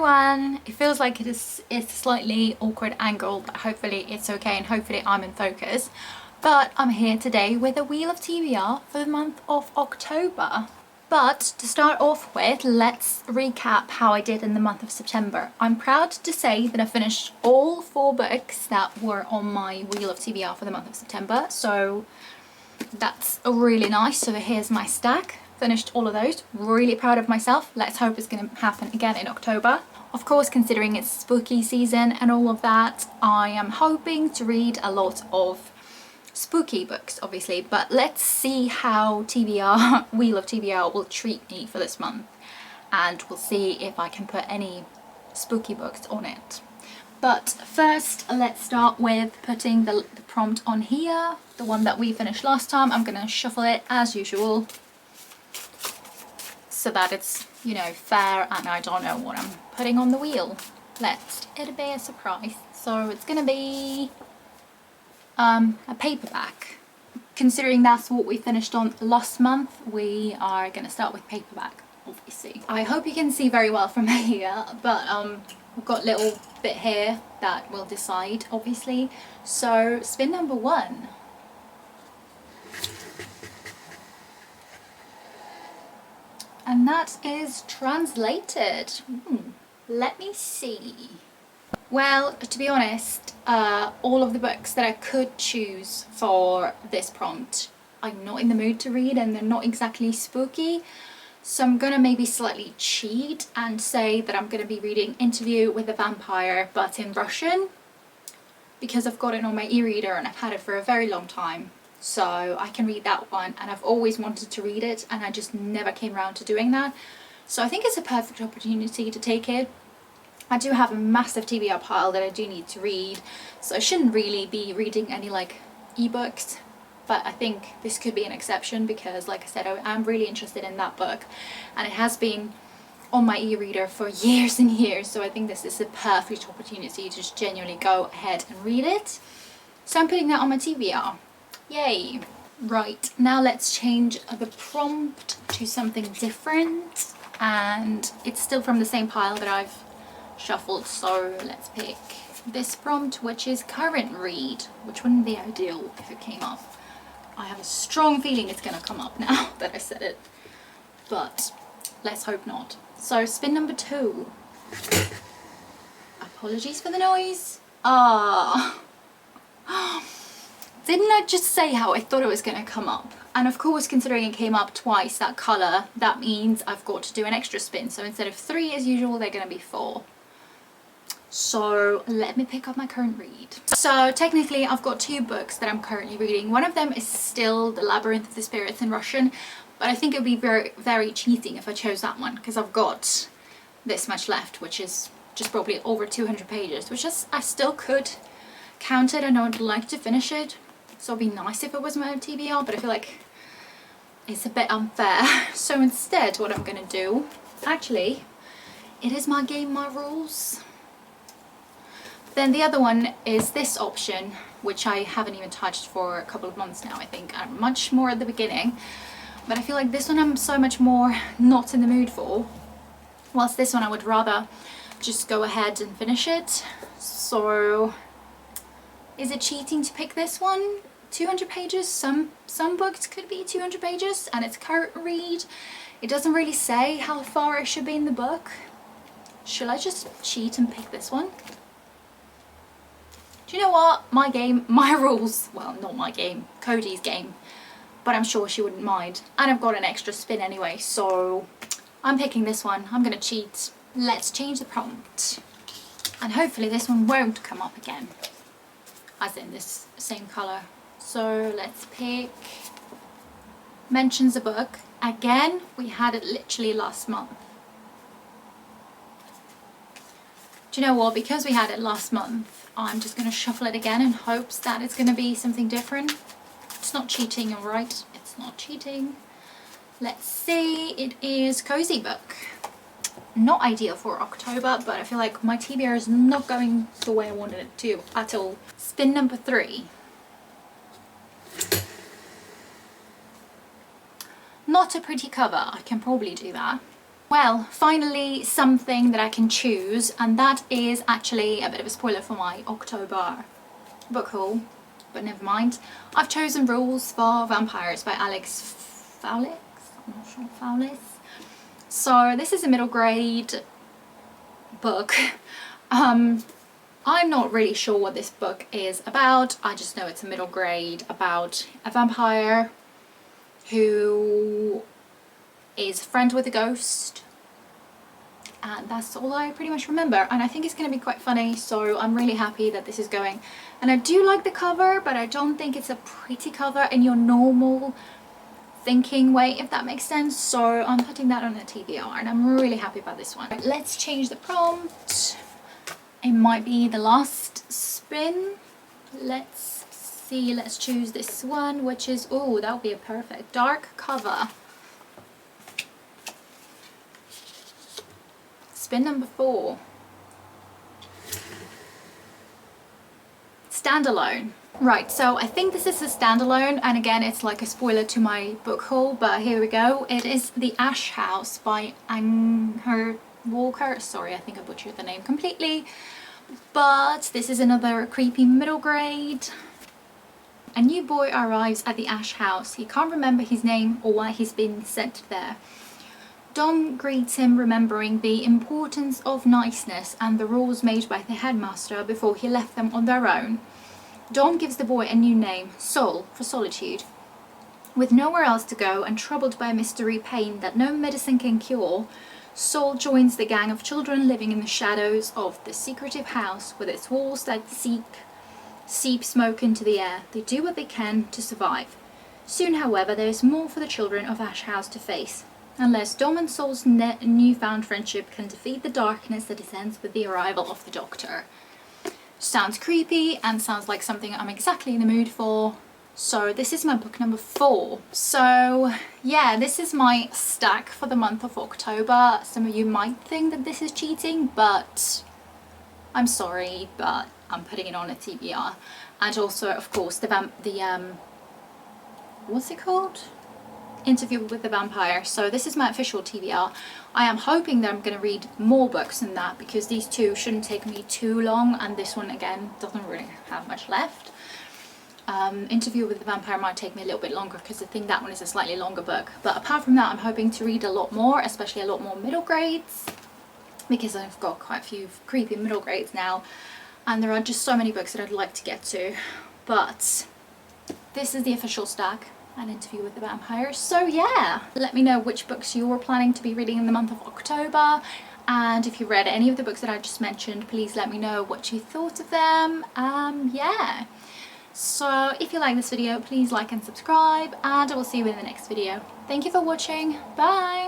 everyone! It feels like it's a slightly awkward angle, but hopefully it's okay and hopefully I'm in focus. But I'm here today with a Wheel of TBR for the month of October. But to start off with, let's recap how I did in the month of September. I'm proud to say that I finished all 4 books that were on my Wheel of TBR for the month of September, so that's really nice. So here's my stack. Finished all of those. Really proud of myself. Let's hope it's going to happen again in October. Of course, considering it's spooky season and all of that, I am hoping to read a lot of spooky books, obviously, but let's see how TBR, Wheel of TBR will treat me for this month, and we'll see if I can put any spooky books on it. But first, let's start with putting the prompt on here, the one that we finished last time. I'm gonna shuffle it as usual so that it's, you know, fair and I don't know what I'm putting on the wheel. It'll be a surprise. So it's gonna be a paperback. Considering that's what we finished on last month, we are gonna start with paperback, obviously. I hope you can see very well from here, but we've got a little bit here that will decide, obviously. So spin number 1. And that is translated. Let me see. Well, to be honest, all of the books that I could choose for this prompt, I'm not in the mood to read and they're not exactly spooky. So I'm gonna maybe slightly cheat and say that I'm gonna be reading Interview with a Vampire, but in Russian, because I've got it on my e-reader and I've had it for a very long time. So I can read that one, and I've always wanted to read it and I just never came around to doing that. So I think it's a perfect opportunity to take it. I do have a massive TBR pile that I do need to read, so I shouldn't really be reading any like ebooks, but I think this could be an exception because, like I said, I'm really interested in that book and it has been on my e-reader for years and years, so I think this is a perfect opportunity to just genuinely go ahead and read it. So I'm putting that on my TBR. Yay! Right, now let's change the prompt to something different, and it's still from the same pile that I've shuffled, so let's pick this prompt, which is current read, which wouldn't be ideal if it came up. I have a strong feeling it's gonna come up now that I said it, but let's hope not. So spin number 2. Apologies for the noise. Didn't I just say how I thought it was gonna come up? And of course, considering it came up twice, that colour, that means I've got to do an extra spin. So instead of 3 as usual, they're gonna be 4. So let me pick up my current read. So technically I've got 2 books that I'm currently reading. One of them is still The Labyrinth of the Spirits in Russian, but I think it would be very, very cheating if I chose that one because I've got this much left, which is just probably over 200 pages, which is, I still could count it and I would like to finish it. So it'd be nice if it was my TBR, but I feel like it's a bit unfair. So instead what I'm gonna do, actually, it is my game, my rules. Then the other one is this option, which I haven't even touched for a couple of months now, I think. I'm much more at the beginning, but I feel like this one I'm so much more not in the mood for. Whilst this one I would rather just go ahead and finish it. So is it cheating to pick this one? 200 pages, some books could be 200 pages, and it's current read. It doesn't really say how far it should be in the book. Should I just cheat and pick this one? Do you know what? My game, my rules. Well, not my game, Cody's game, but I'm sure she wouldn't mind. And I've got an extra spin anyway, so I'm picking this one. I'm gonna cheat. Let's change the prompt. And hopefully this one won't come up again, as in this same colour. So let's pick mentions a book. Again, we had it literally last month. Do you know what? Because we had it last month, I'm just going to shuffle it again in hopes that it's going to be something different. It's not cheating, alright? It's not cheating. Let's see. It is Cozy Book. Not ideal for October, but I feel like my TBR is not going the way I wanted it to at all. Spin number 3. Not a pretty cover, I can probably do that. Well, finally something that I can choose, and that is actually a bit of a spoiler for my October book haul, but never mind. I've chosen Rules for Vampires by Alex Fowlix. I'm not sure, Fowlis. So this is a middle grade book. I'm not really sure what this book is about. I just know it's a middle grade about a vampire who is friends with a ghost, and that's all I pretty much remember, and I think it's going to be quite funny, so I'm really happy that this is going. And I do like the cover, but I don't think it's a pretty cover in your normal thinking way, if that makes sense, so I'm putting that on the TBR, and I'm really happy about this one. Right, let's change the prompt. It might be the last spin. Let's see, let's choose this one, which is, oh, that would be a perfect dark cover. Spin number 4. Standalone. Right, so I think this is a standalone, and again it's like a spoiler to my book haul, but here we go. It is The Ash House by Anger Walker. Sorry, I think I butchered the name completely, but this is another creepy middle grade. A new boy arrives at the Ash House. He can't remember his name or why he's been sent there. Dom greets him, remembering the importance of niceness and the rules made by the headmaster before he left them on their own. Dom gives the boy a new name, Sol, for solitude. With nowhere else to go and troubled by a mystery pain that no medicine can cure, Sol joins the gang of children living in the shadows of the secretive house with its walls that seep smoke into the air. They do what they can to survive. Soon, however, there is more for the children of Ash House to face, unless Dom and Sol's newfound friendship can defeat the darkness that descends with the arrival of the Doctor. Sounds creepy and sounds like something I'm exactly in the mood for. So this is my book number 4. So yeah, this is my stack for the month of October. Some of you might think that this is cheating, but I'm sorry, but I'm putting it on a TBR. And also, of course, what's it called? Interview with the Vampire. So this is my official TBR. I am hoping that I'm going to read more books than that, because these two shouldn't take me too long, and this one again doesn't really have much left. Interview with the Vampire might take me a little bit longer, because I think that one is a slightly longer book, but apart from that I'm hoping to read a lot more, especially a lot more middle grades, because I've got quite a few creepy middle grades now, and there are just so many books that I'd like to get to. But this is the official stack, an Interview with the Vampire. So yeah, let me know which books you're planning to be reading in the month of October, and if you read any of the books that I just mentioned, please let me know what you thought of them. Yeah, so if you like this video, please like and subscribe, and I will see you in the next video. Thank you for watching. Bye.